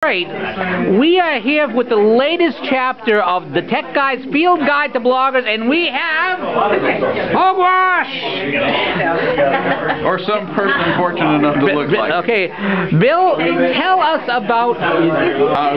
Right, we are here with the latest chapter of the Tech Guy's Field Guide to Bloggers, and we have Hogewash! Or some person fortunate enough to look like. Okay, Bill, tell us about...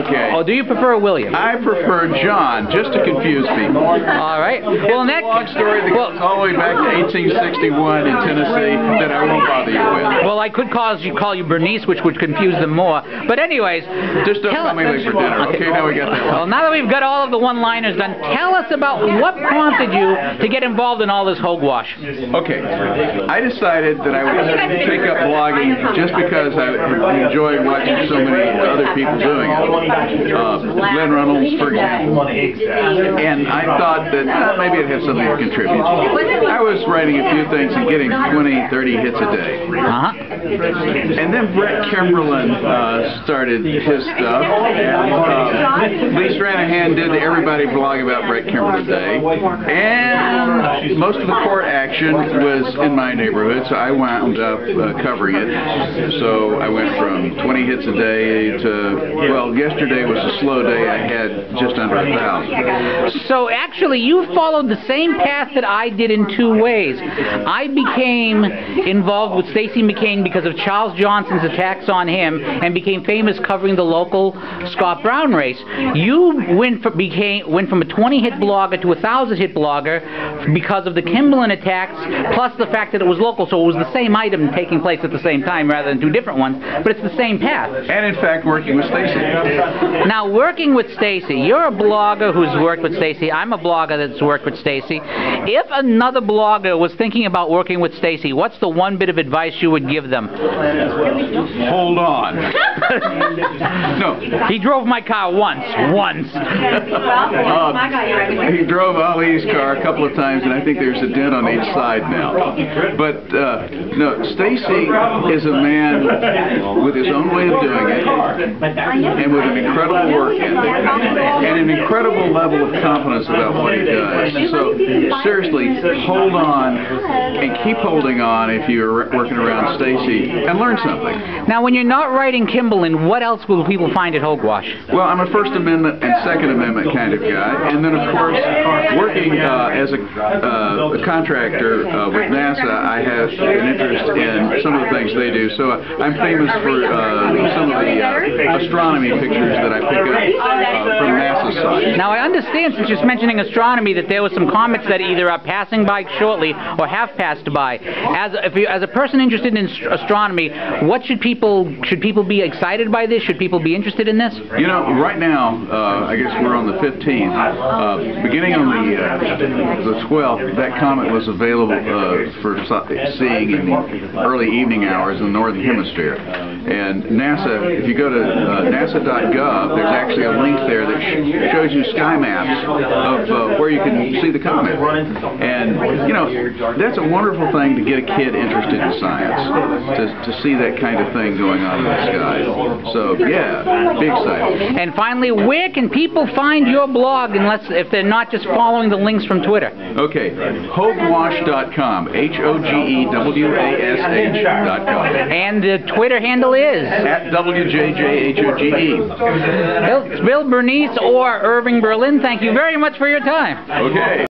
Okay. Oh, do you prefer William? I prefer John, just to confuse people. All right. Well, in that long story that goes all the way back to 1861 in Tennessee that I won't bother you with. Well, I could call you Bernice, which would confuse them more. But anyways... Just don't call me late for dinner. Okay, now we got that one. Well, now that we've got all of the one-liners done, tell us about what prompted you to get involved in all this Hogewash. Okay, I decided that I would take up blogging just because I enjoyed watching so many other people doing it. Glenn Reynolds, for example. And I thought that maybe it had something to contribute. I was writing a few things and getting 20, 30 hits a day. And then Brett Kimberlin started his stuff, and Lee Stranahan did the Everybody Blog about Brett Kimberlin Day, and most of the court action was in my neighborhood, so I wound up covering it. So I went from 20 hits a day to, well, yesterday was a slow day. I had just under 1,000. So actually, you followed the same path that I did in two ways. I became involved with Stacey McCain because of Charles Johnson's attacks on him, and became famous covering the local Scott Brown race. You went from a 20-hit blogger to a 1,000-hit blogger because of the Kimberlin attacks, plus the fact that it was local, so it was the same item taking place at the same time rather than two different ones, but it's the same path. And in fact, working with Stacey. Now, working with Stacey, you're a blogger who's worked with Stacey. I'm a blogger that's worked with Stacey. If another blogger was thinking about working with Stacey, what's the one bit of advice you would give them? Hold on. No. He drove my car once. He drove Ali's car a couple of times, and I think there's a dent on each side now. But no, Stacey is a man with his own way of doing it, and with an incredible work ethic, and an incredible level of confidence about what he does. So seriously, hold on, and keep holding on if you're working around Stacey, and learn something. Now, when you're not writing Kimberlin, what else will people find at Hogewash? Well, I'm a First Amendment and Second Amendment kind of guy, and then of course, working as a contractor with NASA, I have an interest in some of the things they do. So I'm famous for some of the astronomy pictures that I pick up from NASA's side. Now, I understand, since you're mentioning astronomy, that there were some comets that either are passing by shortly or have passed by. As a person interested in astronomy, what should people be excited by this? Should people be interested in this? You know, right now, I guess we're on the 15th. Beginning on the 12th, that comet was available for seeing in the early evening hours in the northern hemisphere. And NASA, if you go to nasa.gov, there's actually a link there that shows you sky maps of where you can see the comet. And, you know, that's a wonderful thing to get a kid interested in science, to see that kind of thing going on in the sky. So, yeah, be excited. And finally, where can people find your blog if they're not just following the links from Twitter? Okay, Hogewash.com, Hogewash.com. And the Twitter handle is? At WJJHOGE. Bill Bernice or Irving Berlin, thank you very much for your time. Okay.